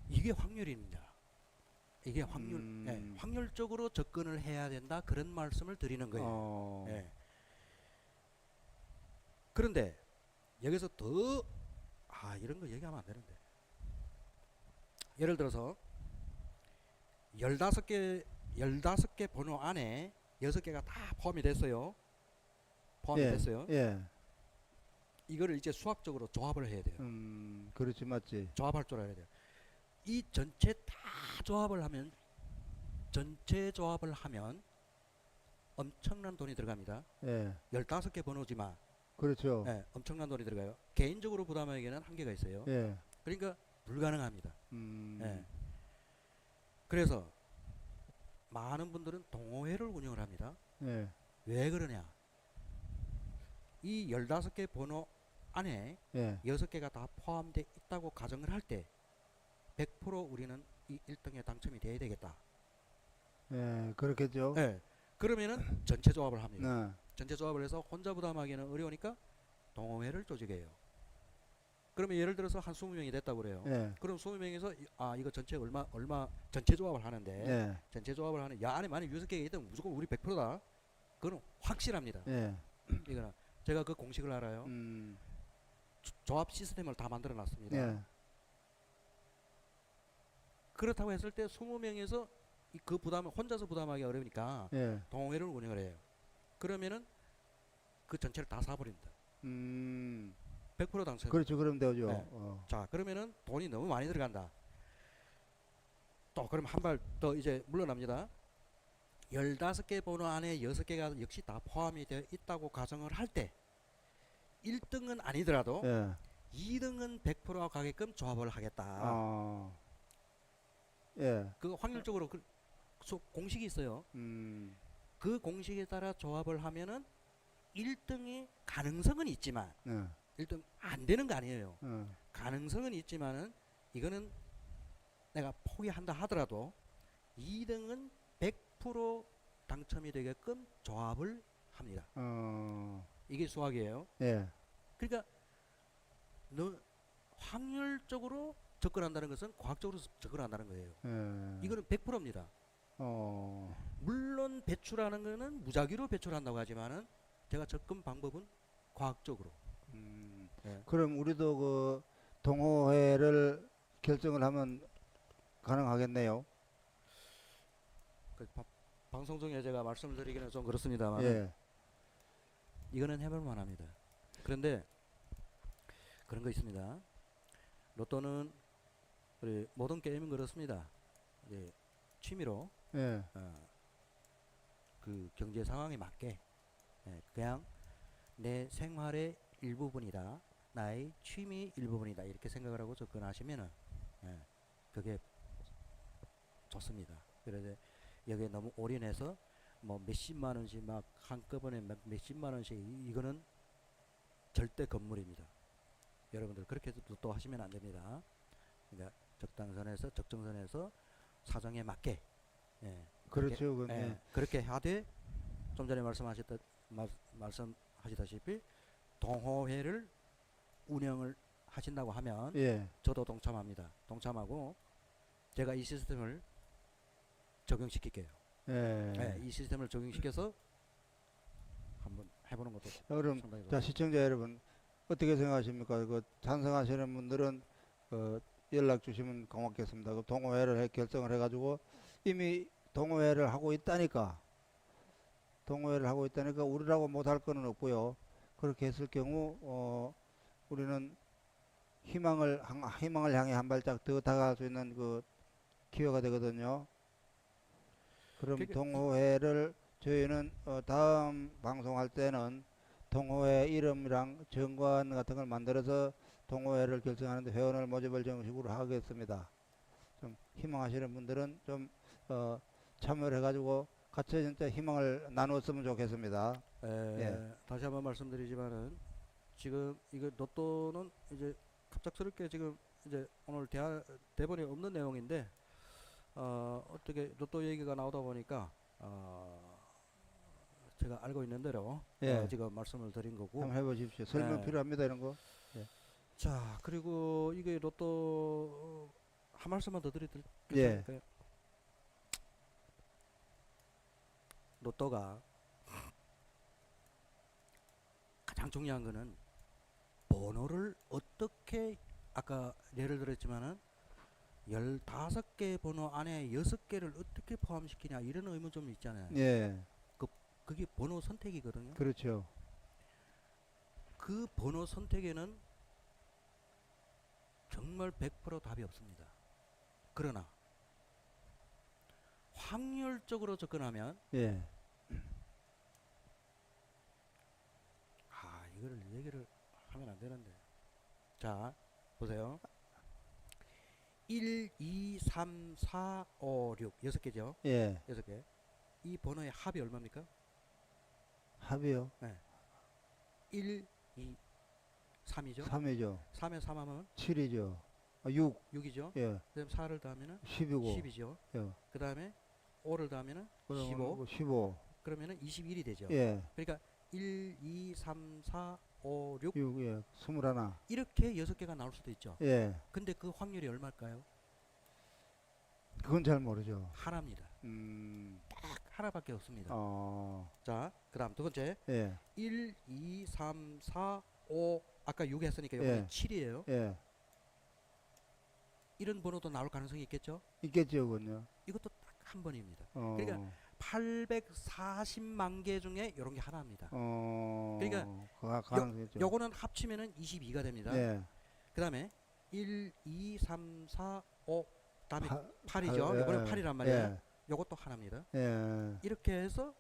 이게 확률입니다. 이게 확률적으로 접근을 해야 된다. 그런 말씀을 드리는 거예요. 예. 그런데 여기서 더 이런 거 얘기하면 안 되는데. 예를 들어서 15개 번호 안에 6개가 다 포함이 됐어요. 예. 이거를 이제 수학적으로 조합을 해야 돼요. 그렇지 맞지. 조합할 줄 알아야 돼요. 이 전체 다 조합을 하면 엄청난 돈이 들어갑니다. 예. 15개 번호지만 그렇죠. 예, 엄청난 돈이 들어가요. 개인적으로 부담하기에는 한계가 있어요. 예. 그러니까 불가능합니다. 음. 예. 그래서 많은 분들은 동호회를 운영을 합니다. 예. 왜 그러냐? 이 15개 번호 안에 예. 6개가 다 포함되어 있다고 가정을 할 때 100% 우리는 이 1등에 당첨이 돼야 되겠다. 예. 그렇겠죠. 예. 그러면은 전체 조합을 합니다. 네. 전체 조합을 해서 혼자 부담하기는 어려우니까 동호회를 조직해요. 그러면 예를 들어서 한 20명이 됐다고 그래요. 예. 그럼 20명에서 이거 전체 얼마 전체 조합을 하는데 예. 전체 조합을 하는 야 안에 만약 6개가 있다면 무조건 우리 100%다. 그건 확실합니다. 예. 이거는 제가 그 공식을 알아요. 조합 시스템을 다 만들어 놨습니다. 예. 그렇다고 했을 때 20명에서 그 부담을 혼자서 부담하기 어려우니까 예. 동호회를 운영을 해요. 그러면은 그 전체를 다 사버립니다. 100% 당첨. 그렇죠. 그럼 되죠. 네. 자, 그러면은 돈이 너무 많이 들어간다. 또 그럼 한 발 더 이제 물러납니다. 15개 번호 안에 6개가 역시 다 포함이 되어 있다고 가정을 할 때 1등은 아니더라도 예. 2등은 100% 가게끔 조합을 하겠다. 아. 예. 그 확률적으로 공식이 있어요. 그 공식에 따라 조합을 하면은 1등의 가능성은 있지만 예. 1등 안 되는 거 아니에요. 예. 가능성은 있지만은 이거는 내가 포기한다 하더라도 2등은 100% 당첨이 되게끔 조합을 합니다. 이게 수학이에요. 예. 그러니까 너 확률적으로 접근한다는 것은 과학적으로 접근한다는 거예요. 예. 이거는 100%입니다. 물론 배출하는 거는 무작위로 배출한다고 하지만은 제가 접근 방법은 과학적으로. 예. 그럼 우리도 그 동호회를 결정을 하면 가능하겠네요. 그 방송 중에 제가 말씀을 드리기는 좀 그렇습니다만 예. 이거는 해볼 만합니다. 그런데 그런 거 있습니다. 로또는 우리 모든 게임은 그렇습니다. 이제 취미로 예. 그 경제 상황에 맞게 그냥 내 생활의 일부분이다, 나의 취미 일부분이다 이렇게 생각을 하고 접근하시면은 그게 좋습니다. 그래서 여기에 너무 올인해서 뭐 몇십만 원씩 막 한꺼번에 몇십만 원씩 이거는 절대 건물입니다. 여러분들 그렇게 또 하시면 안 됩니다. 그러니까 적당선에서 적정선에서 사정에 맞게 그렇죠. 그렇게 하되 좀 전에 말씀하시다시피 동호회를 운영을 하신다고 하면 예. 저도 동참합니다. 동참하고 제가 이 시스템을 적용시킬게요. 예. 이 시스템을 적용시켜서 한번 해보는 것도 그럼 상당히 자 좋아요. 시청자 여러분 어떻게 생각하십니까? 그 찬성하시는 분들은 연락 주시면 고맙겠습니다. 그 동호회를 결정을 해가지고 이미 동호회를 하고 있다니까 우리라고 못할 거는 없고요. 그렇게 했을 경우 우리는 희망을 향해 한 발짝 더 다가갈 수 있는 그 기회가 되거든요. 그럼 그러니까 동호회를 저희는 다음 방송할 때는 동호회 이름이랑 정관 같은 걸 만들어서 동호회를 결정하는데 회원을 모집할 정식으로 하겠습니다. 좀 희망하시는 분들은 좀 참여를 해가지고 같이 진짜 희망을 나누었으면 좋겠습니다. 예. 다시 한번 말씀드리지만은 지금 이거 로또는 이제 갑작스럽게 지금 이제 오늘 대본에 없는 내용인데 어떻게 로또 얘기가 나오다 보니까 제가 알고 있는 대로 예. 지금 말씀을 드린 거고. 한번 해보십시오. 설명 필요합니다 이런 거. 예. 자, 그리고 이게 로또 한 말씀만 더 드릴까요? 예. 로또가 가장 중요한 거는 번호를 어떻게 아까 예를 들었지만은 15개 번호 안에 6개를 어떻게 포함시키냐 이런 의문점이 있잖아요. 예. 그게 번호 선택이거든요. 그렇죠. 그 번호 선택에는 정말 100% 답이 없습니다. 그러나 확률적으로 접근하면 예. 이거를 얘기를 하면 안 되는데. 자, 보세요. 1, 2, 3, 4, 5, 6 여섯 개죠. 예. 여섯 개. 이 번호의 합이 얼마입니까? 합이요. 1, 2, 3이죠. 3이죠. 3에 3 하면 7이죠. 6. 6이죠. 예. 그다음 4를 더하면은 10이고. 10이죠. 예. 그다음에 5를 더하면은 15. 15. 그러면은 21이 되죠. 예. 그러니까 1, 2, 3, 4, 5, 6 6. 예. 21. 이렇게 여섯 개가 나올 수도 있죠. 예. 근데 그 확률이 얼마일까요? 그건 잘 모르죠. 하나입니다. 음. 딱 하나밖에 없습니다. 어. 자, 그다음 두 번째. 예. 1, 2, 3, 4, 5 아까 6 했으니까 예. 이번에 7이에요. 예. 이런 번호도 나올 가능성이 있겠죠? 있겠죠, 그건요. 이것도 딱 한 번입니다. 어. 그러니까 840만 개 중에 이런 게 하나입니다. 어. 그러니까 가능성 있죠. 요거는 합치면은 22가 됩니다. 예. 그다음에 1, 2, 3, 4, 5 다음에 파- 8이죠. 예, 요거는 예. 8이란 말이에요. 예. 요것도 하나입니다. 예. 이렇게 해서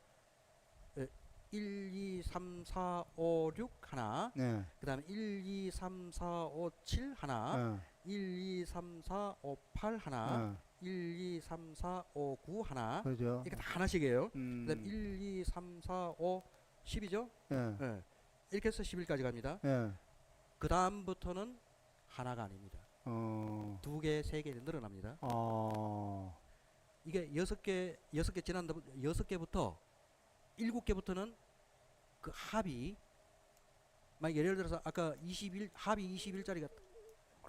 1, 2, 3, 4, 5, 6 하나. 예. 그다음에 1, 2, 3, 4, 5, 7 하나. 어. 1, 2, 3, 4, 5, 8 하나. 어. 1, 2, 3, 4, 5, 9 하나. 그죠. 이게 다 하나씩이에요. 음. 그다음에 1, 2, 3, 4, 5, 10이죠. 예. 예. 이렇게 해서 11까지 갑니다. 예. 그 다음부터는 하나가 아닙니다. 어. 2개, 3개 늘어납니다. 어. 이게 6개 지난 다음 6개부터 7개부터는 그 합이 만약 예를 들어서 아까 21 합이 21짜리가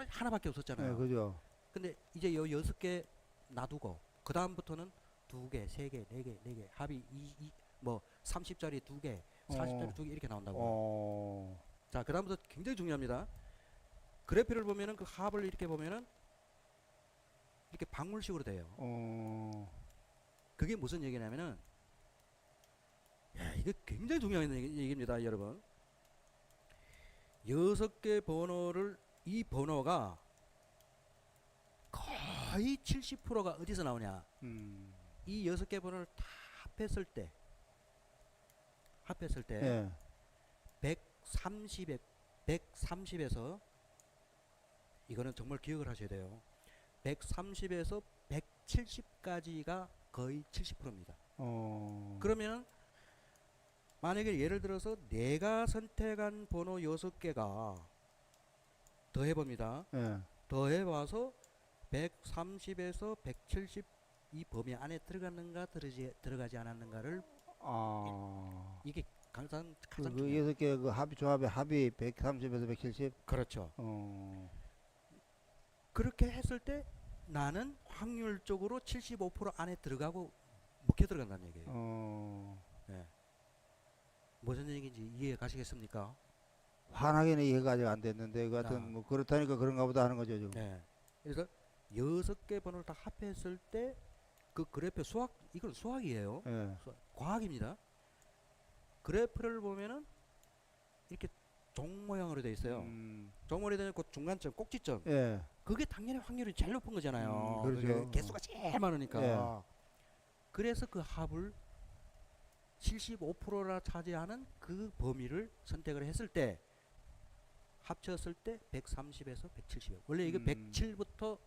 하나밖에 예, 없었잖아요. 그죠. 근데 이제 요 6개 놔두고 그 다음부터는 2개, 3개, 4개, 4개 합이 뭐 30짜리 2개, 40짜리 2개 이렇게 나온다고. 어. 자, 그 다음부터 굉장히 중요합니다. 그래프를 보면은 그 합을 이렇게 보면은 이렇게 방울식으로 돼요. 어. 그게 무슨 얘기냐면은 야, 이게 굉장히 중요한 얘기입니다, 여러분. 6개 번호를 이 번호가 거의 70%가 어디서 나오냐? 이 6개 번호를 다 합했을 때 예. 130에서 이거는 정말 기억을 하셔야 돼요. 130에서 170까지가 거의 70%입니다. 어. 그러면 만약에 예를 들어서 내가 선택한 번호 6개가 더해봅니다. 예. 더해봐서 130에서 170 이 범위 안에 들어갔는가 들어가지 않았는가를 아. 이게 가장 그 중요해요. 6개 그 합이 조합의 합이 130에서 170. 그렇죠. 어. 그렇게 했을 때 나는 확률적으로 75% 안에 들어가고 먹혀 들어간다는 얘기예요. 어. 무슨 얘기인지 이해 가시겠습니까? 환하게는 이해가 아직 안 됐는데 그 같은 아. 뭐 그렇다니까 그런가 보다 하는 거죠, 지금. 네. 그래서 6개 번호를 다 합했을 때 그 그래프 이건 수학이에요. 예. 과학입니다. 그래프를 보면은 이렇게 종 모양으로 되어 있어요. 종 모양이 되는 그 중간점, 꼭지점. 예. 그게 당연히 확률이 제일 높은 거잖아요. 그렇죠. 그게 개수가 제일 많으니까. 예. 그래서 그 합을 75%나 차지하는 그 범위를 선택을 했을 때 합쳤을 때 130에서 170이에요. 원래 이게 107부터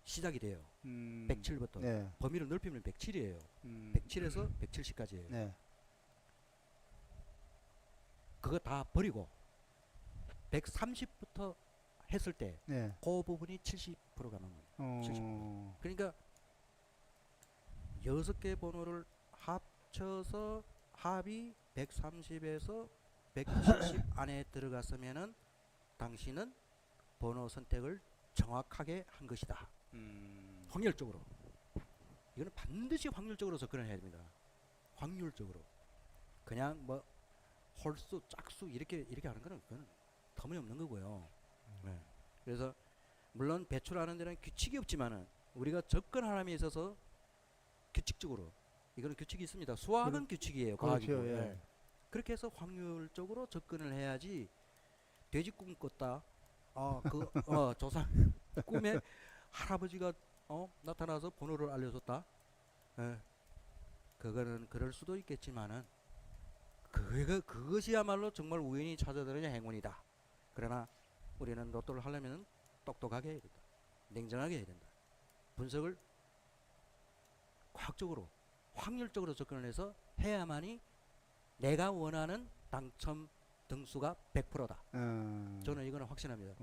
시작이 돼요. 107부터. 네. 범위를 넓히면 107이에요. 107에서 170까지예요. 네. 그거 다 버리고 130부터 했을 때 네. 그 부분이 70%가 넘는 거예요. 70%. 그러니까 6개 번호를 합쳐서 합이 130에서 170 안에 들어갔으면은 당신은 번호 선택을 정확하게 한 것이다. 확률적으로. 이거는 반드시 확률적으로 접근을 해야 됩니다. 확률적으로. 그냥 뭐 홀수, 짝수 이렇게 하는 거는 그건 터무니없는 거고요. 네. 그래서 물론 배출하는 데는 규칙이 없지만은 우리가 접근하는 데 있어서 규칙적으로 이거는 규칙이 있습니다. 수학은 규칙이에요. 과학이고. 그렇죠. 예. 네. 그렇게 해서 확률적으로 접근을 해야지 돼지 꿈 꿨다. 조상 꿈에 할아버지가 나타나서 번호를 알려줬다. 예. 그거는 그럴 수도 있겠지만은 그것이야말로 정말 우연히 찾아들으냐 행운이다. 그러나 우리는 로또를 하려면 똑똑하게 해야 된다. 냉정하게 해야 된다. 분석을 과학적으로 확률적으로 접근을 해서 해야만이 내가 원하는 당첨 등수가 100%다. 저는 이거는 확신합니다.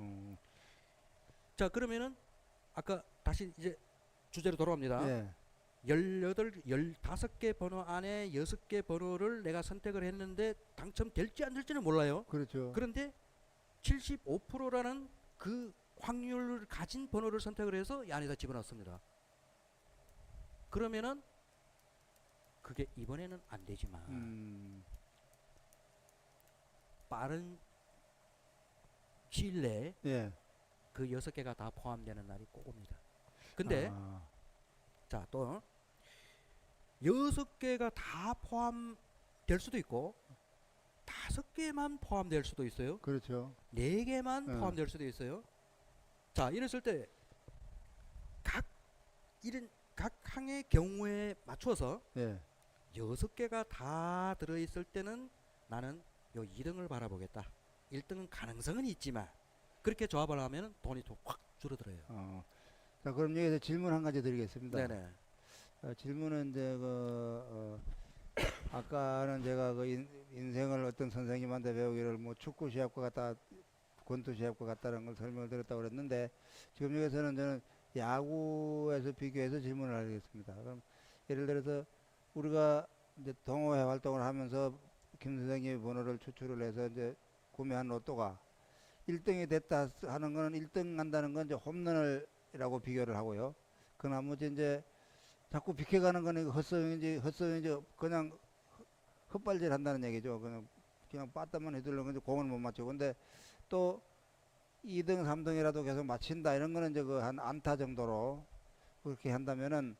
자, 그러면은 아까 다시 이제 주제로 돌아옵니다. 예. 15개 번호 안에 6개 번호를 내가 선택을 했는데 당첨될지 안 될지는 몰라요. 그렇죠. 그런데 75%라는 그 확률을 가진 번호를 선택을 해서 이 안에다 집어넣습니다. 그러면은 그게 이번에는 안 되지만 빠른 시일 내에 예. 그 6개가 다 포함되는 날이 꼭 옵니다. 근데 자, 또 6개가 다 포함될 수도 있고 5개만 포함될 수도 있어요. 그렇죠. 4개만 포함될 수도 있어요. 자, 이랬을 때 각 항의 경우에 맞춰서 예. 6개가 다 들어있을 때는 나는 요 2등을 바라보겠다. 1등은 가능성은 있지만 그렇게 조합을 하면 돈이 또 확 줄어들어요. 자, 그럼 여기서 질문 한 가지 드리겠습니다. 네네. 질문은 이제 아까는 제가 인생을 어떤 선생님한테 배우기를 뭐 축구 시합과 같다, 권투 시합과 같다는 걸 설명을 드렸다고 그랬는데 지금 여기서는 저는 야구에서 비교해서 질문을 하겠습니다. 그럼 예를 들어서 우리가 이제 동호회 활동을 하면서 김 선생님의 번호를 추출을 해서 이제 구매한 로또가 1등이 됐다 하는 거는 1등 한다는 건 이제 홈런이라고 비교를 하고요. 그 나머지 이제 자꾸 비켜가는 거는 헛소용인지 그냥 헛발질 한다는 얘기죠. 그냥 빠따만 휘둘러는 건지 공을 못 맞추고. 근데 또 2등, 3등이라도 계속 맞힌다 이런 거는 이제 한 안타 정도로 그렇게 한다면은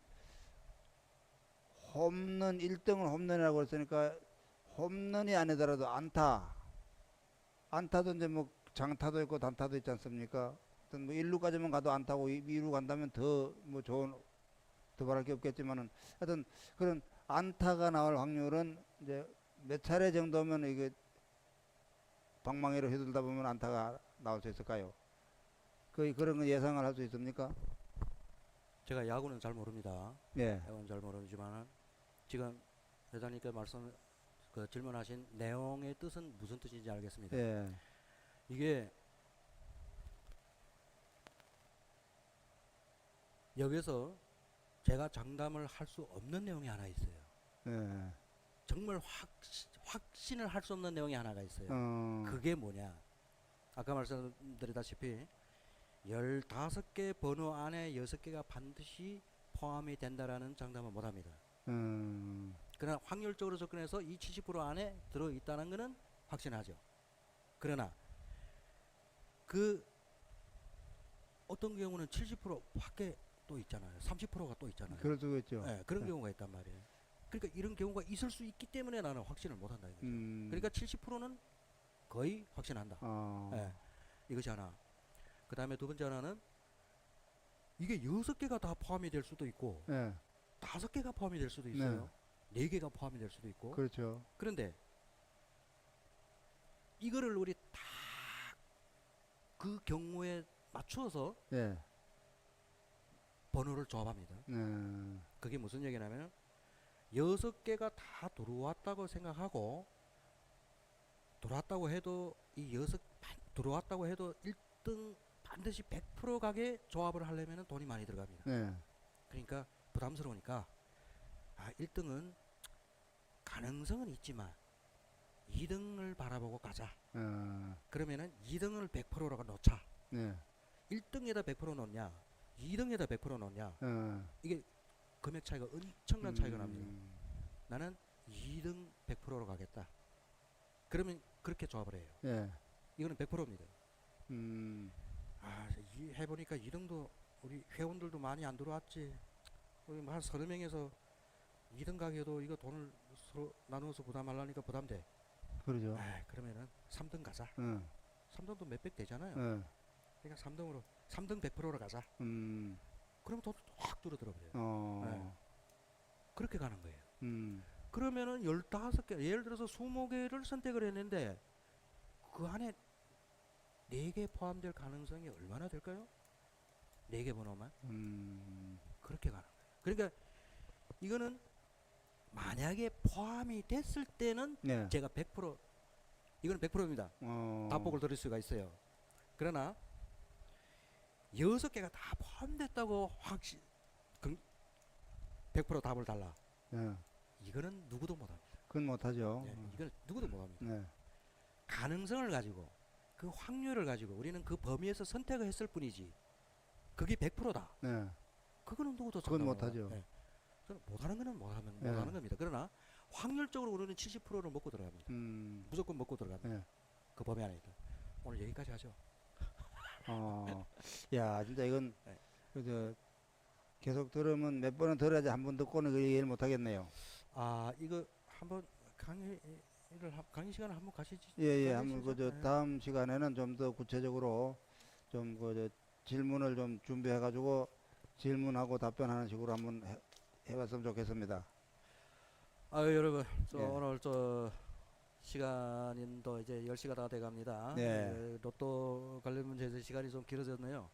홈런 1등을 홈런이라고 했으니까 홈런이 아니더라도 안타도 이제 뭐 장타도 있고 단타도 있지 않습니까? 어떤 뭐 1루까지만 가도 안타고 2루 간다면 더 뭐 더 바랄 게 없겠지만은 하여튼 그런 안타가 나올 확률은 이제 몇 차례 정도면 이게 방망이로 휘둘다 보면 안타가 나올 수 있을까요? 그런 거 예상을 할 수 있습니까? 제가 야구는 잘 모릅니다. 예. 야구는 잘 모르지만 지금 회장님께 질문하신 내용의 뜻은 무슨 뜻인지 알겠습니다. 예. 이게 여기서 제가 장담을 할 수 없는 내용이 하나 있어요. 예. 정말 확신을 할 수 없는 내용이 하나가 있어요. 어. 그게 뭐냐? 아까 말씀드렸다시피 15개 번호 안에 6개가 반드시 포함이 된다라는 장담은 못합니다. 그러나 확률적으로 접근해서 이 70% 안에 들어있다는 것은 확신하죠. 그러나 그 어떤 경우는 70% 밖에 또 있잖아요. 30%가 또 있잖아요. 그럴 수가 있죠. 네, 그런 네. 경우가 있단 말이에요. 그러니까 이런 경우가 있을 수 있기 때문에 나는 확신을 못한다 이거죠. 그러니까 70%는 거의 확신한다. 네, 이것이 하나. 그 다음에 두 번째 하나는 이게 6개가 다 포함이 될 수도 있고 예. 5개가 포함이 될 수도 있어요. 4개가 포함이 될 수도 있고. 그렇죠. 그런데 이거를 우리 다 그 경우에 맞춰서 예. 번호를 조합합니다. 그게 무슨 얘기냐면 6개가 다 들어왔다고 생각하고 들어왔다고 해도 들어왔다고 해도 1등 반드시 100% 가게 조합을 하려면 돈이 많이 들어갑니다. 예. 그러니까 부담스러우니까 1등은 가능성은 있지만 2등을 바라보고 가자. 그러면은 2등을 100%라고 놓자. 예. 1등에다 100% 놓냐 2등에다 100% 놓냐 이게 금액 차이가 엄청난 차이가 납니다. 나는 2등 100%로 가겠다. 그러면 그렇게 조합을 해요. 예. 이거는 100%입니다. 해보니까 2등도 우리 회원들도 많이 안 들어왔지. 우리 한 30명에서 2등 가게도 이거 돈을 서로 나누어서 부담하려니까 부담돼. 그러죠. 그러면은 3등 가자. 3등도 몇백 되잖아요. 그러니까 3등 100%로 가자. 그러면 돈 확 줄어들어 버려요. 그렇게 가는 거예요. 그러면은 15개, 예를 들어서 20개를 선택을 했는데 그 안에 4개 포함될 가능성이 얼마나 될까요? 4개 번호만? 그렇게 가는 거예요. 그러니까 이거는 만약에 포함이 됐을 때는 네. 제가 100% 이거는 100%입니다. 답복을 드릴 수가 있어요. 그러나 6개가 다 포함됐다고 100% 답을 달라. 네. 이거는 누구도 못합니다. 그건 못하죠. 이거는 누구도 못합니다. 네. 가능성을 가지고 그 확률을 가지고 우리는 그 범위에서 선택을 했을 뿐이지 그게 100%다. 네. 그거는 누구도 그건 장담을 못하죠. 못해요. 저는 못하는 거는 못하는 네. 겁니다. 그러나 확률적으로 우리는 70%를 먹고 들어갑니다. 무조건 먹고 들어갑니다. 네. 그 범위 안에 있다. 오늘 여기까지 하죠. 야, 진짜 이건 네. 그저 계속 들으면 몇 번은 들어야지 한 번 듣고는 그 이해를 못 하겠네요. 이거 한번 강의 시간을 한번 가시지. 예, 가지시죠. 한번 그저 네. 다음 시간에는 좀 더 구체적으로 좀 그저 질문을 좀 준비해 가지고 질문하고 답변하는 식으로 한번 해봤으면 좋겠습니다. 여러분, 예. 오늘 시간도 이제 10시가 다 돼갑니다. 네. 로또 관련 문제에서 시간이 좀 길어졌네요.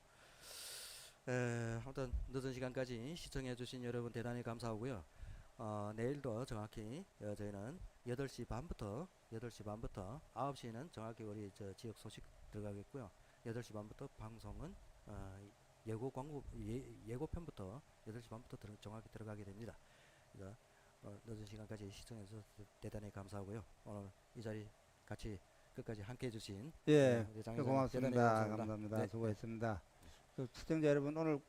아무튼 늦은 시간까지 시청해주신 여러분 대단히 감사하고요. 내일도 정확히 저희는 8시 반부터 9시는 정확히 우리 지역 소식 들어가겠고요. 8시 반부터 방송은 예고편부터 8시 반부터 정확히 들어가게 됩니다. 그러니까 늦은 시간까지 시청해주셔서 대단히 감사하고요. 오늘 이 자리 같이 끝까지 함께 해주신 예, 우리 장 회장님 고맙습니다. 대단히 감사합니다. 네. 수고했습니다. 그 시청자 여러분 오늘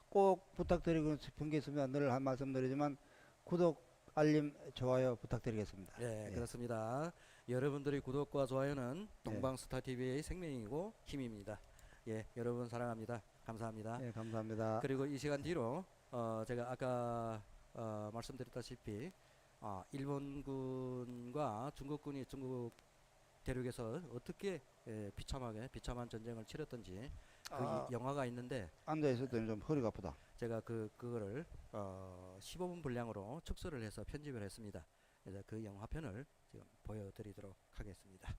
꼭 부탁드리고 싶은 게 있으면 늘 한 말씀 드리지만 구독, 알림, 좋아요 부탁드리겠습니다. 네, 예. 그렇습니다. 여러분들의 구독과 좋아요는 동방스타TV의 생명이고 힘입니다. 예, 여러분 사랑합니다. 감사합니다. 예, 감사합니다. 그리고 이 시간 뒤로 제가 아까 말씀드렸다시피 일본군과 중국군이 중국 대륙에서 어떻게 비참한 전쟁을 치렀던지 그 영화가 있는데 앉아 있었더니 좀 허리가 아프다. 제가 그거를 15분 분량으로 축소를 해서 편집을 했습니다. 그래서 그 영화편을 지금 보여드리도록 하겠습니다.